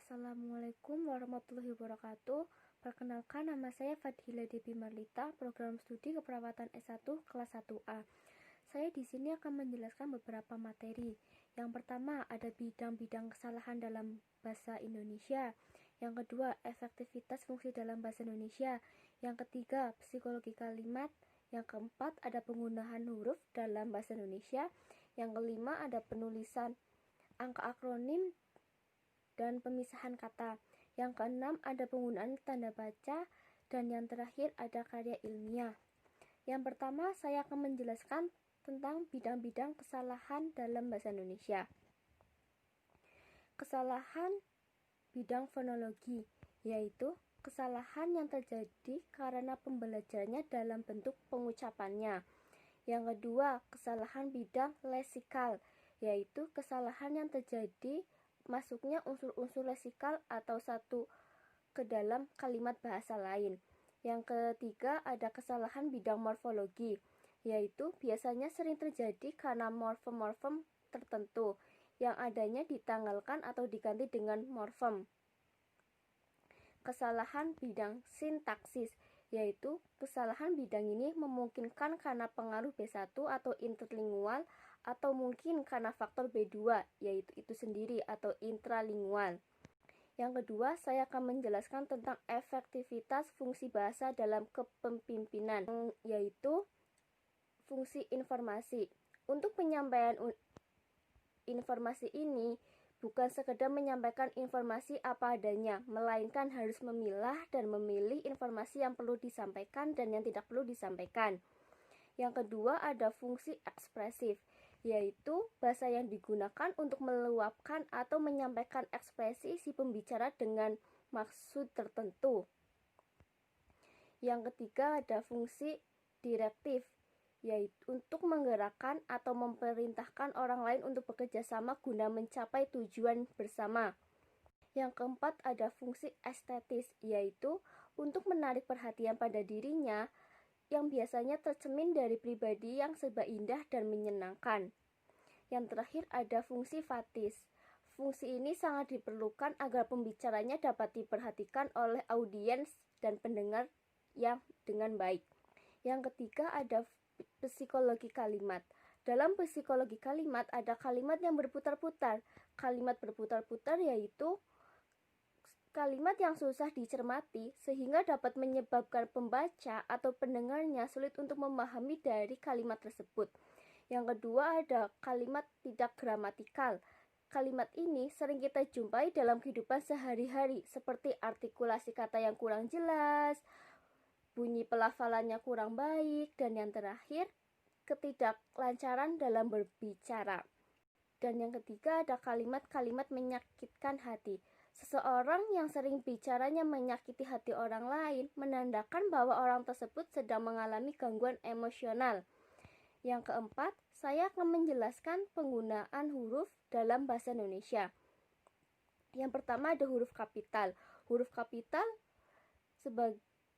Assalamualaikum warahmatullahi wabarakatuh. Perkenalkan, nama saya Fadhila Debi Marlita, program studi keperawatan S1 kelas 1A. Saya di sini akan menjelaskan beberapa materi. Yang pertama, ada bidang-bidang kesalahan dalam bahasa Indonesia. Yang kedua, efektivitas fungsi dalam bahasa Indonesia. Yang ketiga, psikologi kalimat. Yang keempat, ada penggunaan huruf dalam bahasa Indonesia. Yang kelima, ada penulisan angka akronim dan pemisahan kata. Yang keenam, ada penggunaan tanda baca. Dan yang terakhir, ada karya ilmiah. Yang pertama, saya akan menjelaskan tentang bidang-bidang kesalahan dalam bahasa Indonesia. Kesalahan bidang fonologi, yaitu kesalahan yang terjadi karena pembelajarannya dalam bentuk pengucapannya. Yang kedua, kesalahan bidang leksikal, yaitu kesalahan yang terjadi masuknya unsur-unsur leksikal atau satu ke dalam kalimat bahasa lain. Yang ketiga, ada kesalahan bidang morfologi, yaitu biasanya sering terjadi karena morfem-morfem tertentu yang adanya ditanggalkan atau diganti dengan morfem. Kesalahan bidang sintaksis, yaitu kesalahan bidang ini memungkinkan karena pengaruh B1 atau interlingual atau mungkin karena faktor B2, yaitu itu sendiri atau intralingual. Yang kedua, saya akan menjelaskan tentang efektivitas fungsi bahasa dalam kepemimpinan, yaitu fungsi informasi. Untuk penyampaian informasi ini bukan sekedar menyampaikan informasi apa adanya, melainkan harus memilah dan memilih informasi yang perlu disampaikan dan yang tidak perlu disampaikan. Yang kedua, ada fungsi ekspresif, yaitu bahasa yang digunakan untuk meluapkan atau menyampaikan ekspresi si pembicara dengan maksud tertentu. Yang ketiga, ada fungsi direktif, yaitu untuk menggerakkan atau memerintahkan orang lain untuk bekerja sama guna mencapai tujuan bersama. Yang keempat, ada fungsi estetis, yaitu untuk menarik perhatian pada dirinya yang biasanya tercermin dari pribadi yang serba indah dan menyenangkan. Yang terakhir, ada fungsi fatis. Fungsi ini sangat diperlukan agar pembicaranya dapat diperhatikan oleh audiens dan pendengar yang dengan baik. Yang ketiga, ada psikologi kalimat. Dalam psikologi kalimat ada kalimat yang berputar-putar. Kalimat berputar-putar yaitu kalimat yang susah dicermati sehingga dapat menyebabkan pembaca atau pendengarnya sulit untuk memahami dari kalimat tersebut. Yang kedua, ada kalimat tidak gramatikal. Kalimat ini sering kita jumpai dalam kehidupan sehari-hari, seperti artikulasi kata yang kurang jelas, bunyi pelafalannya kurang baik, dan yang terakhir, ketidaklancaran dalam berbicara. Dan yang ketiga, ada kalimat-kalimat menyakitkan hati. Seseorang yang sering bicaranya menyakiti hati orang lain menandakan bahwa orang tersebut sedang mengalami gangguan emosional. Yang keempat, saya akan menjelaskan penggunaan huruf dalam bahasa Indonesia. Yang pertama, ada huruf kapital. Huruf kapital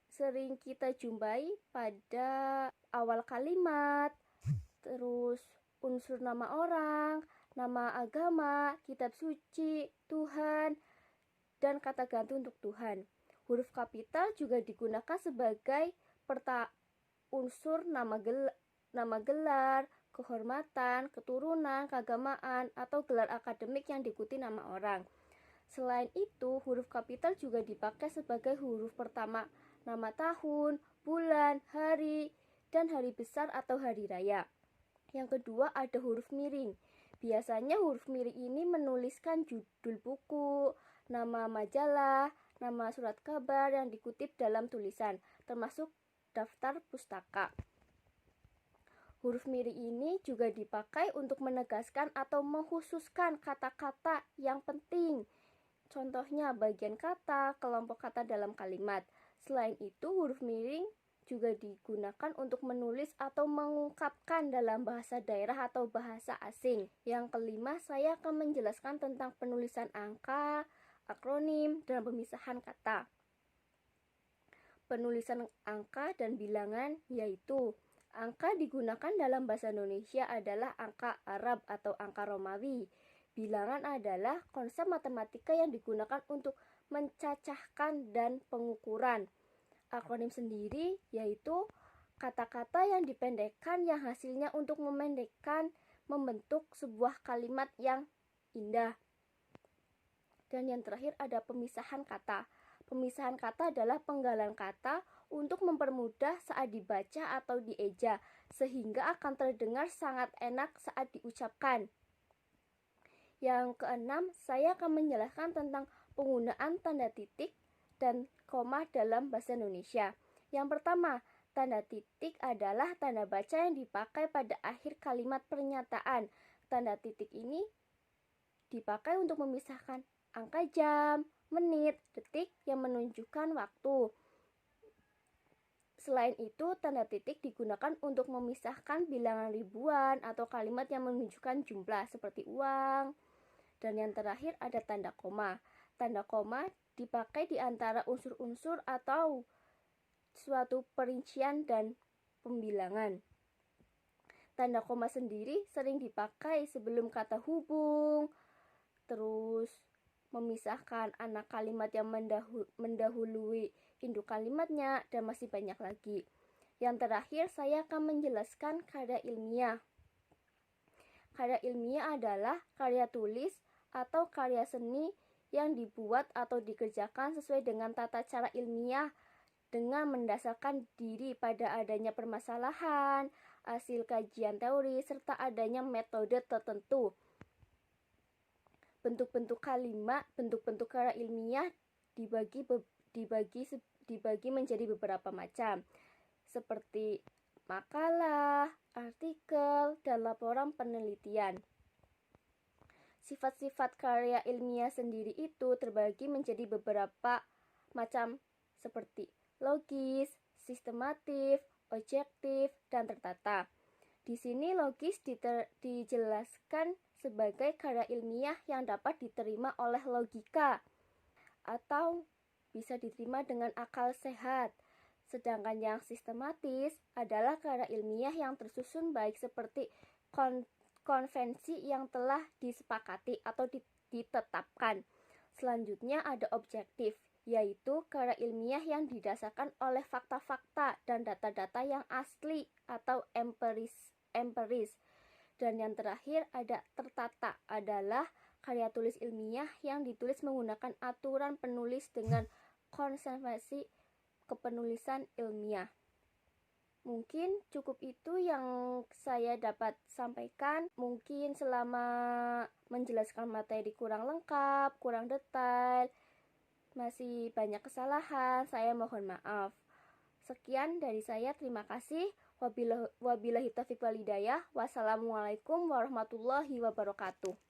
sering kita jumpai pada awal kalimat, terus unsur nama orang, nama agama, kitab suci, Tuhan, dan kata ganti untuk Tuhan. Huruf kapital juga digunakan sebagai unsur nama gelar, kehormatan, keturunan, keagamaan, atau gelar akademik yang diikuti nama orang. Selain itu, huruf kapital juga dipakai sebagai huruf pertama nama tahun, bulan, hari, dan hari besar atau hari raya. Yang kedua, ada huruf miring. Biasanya huruf miring ini menuliskan judul buku, nama majalah, nama surat kabar yang dikutip dalam tulisan, termasuk daftar pustaka. Huruf miring ini juga dipakai untuk menegaskan atau mengkhususkan kata-kata yang penting. Contohnya bagian kata, kelompok kata dalam kalimat. Selain itu, huruf miring juga digunakan untuk menulis atau mengungkapkan dalam bahasa daerah atau bahasa asing. Yang kelima, saya akan menjelaskan tentang penulisan angka, akronim, dan pemisahan kata. Penulisan angka dan bilangan, yaitu angka digunakan dalam bahasa Indonesia adalah angka Arab atau angka Romawi. Bilangan adalah konsep matematika yang digunakan untuk mencacahkan dan pengukuran. Akronim sendiri yaitu kata-kata yang dipendekkan yang hasilnya untuk memendekkan membentuk sebuah kalimat yang indah. Dan yang terakhir ada pemisahan kata. Pemisahan kata adalah penggalan kata untuk mempermudah saat dibaca atau dieja, sehingga akan terdengar sangat enak saat diucapkan. Yang keenam, saya akan menjelaskan tentang penggunaan tanda titik dan koma dalam bahasa Indonesia. Yang pertama, tanda titik adalah tanda baca yang dipakai pada akhir kalimat pernyataan. Tanda titik ini dipakai untuk memisahkan angka jam, menit, detik yang menunjukkan waktu. Selain itu, tanda titik digunakan untuk memisahkan bilangan ribuan atau kalimat yang menunjukkan jumlah seperti uang. Dan yang terakhir ada tanda koma. Tanda koma dipakai di antara unsur-unsur atau suatu perincian dan pembilangan. Tanda koma sendiri sering dipakai sebelum kata hubung, terus memisahkan anak kalimat yang mendahului induk kalimatnya, dan masih banyak lagi. Yang terakhir, saya akan menjelaskan karya ilmiah. Karya ilmiah adalah karya tulis atau karya seni yang dibuat atau dikerjakan sesuai dengan tata cara ilmiah dengan mendasarkan diri pada adanya permasalahan, hasil kajian teori, serta adanya metode tertentu. Bentuk-bentuk karya ilmiah dibagi menjadi beberapa macam, seperti makalah, artikel, dan laporan penelitian. Sifat-sifat karya ilmiah sendiri itu terbagi menjadi beberapa macam, seperti logis, sistematif, objektif, dan tertata. Di sini logis dijelaskan sebagai karya ilmiah yang dapat diterima oleh logika atau bisa diterima dengan akal sehat. Sedangkan yang sistematis adalah karya ilmiah yang tersusun baik seperti konvensi yang telah disepakati atau ditetapkan. Selanjutnya ada objektif, yaitu karya ilmiah yang didasarkan oleh fakta-fakta dan data-data yang asli atau empiris. Dan yang terakhir ada tertata, adalah karya tulis ilmiah yang ditulis menggunakan aturan penulis dengan konservasi kepenulisan ilmiah. Mungkin cukup itu yang saya dapat sampaikan. Mungkin selama menjelaskan materi kurang lengkap, kurang detail, masih banyak kesalahan, saya mohon maaf. Sekian dari saya, terima kasih. Wabillahi taufiq wal hidayah. Wassalamualaikum warahmatullahi wabarakatuh.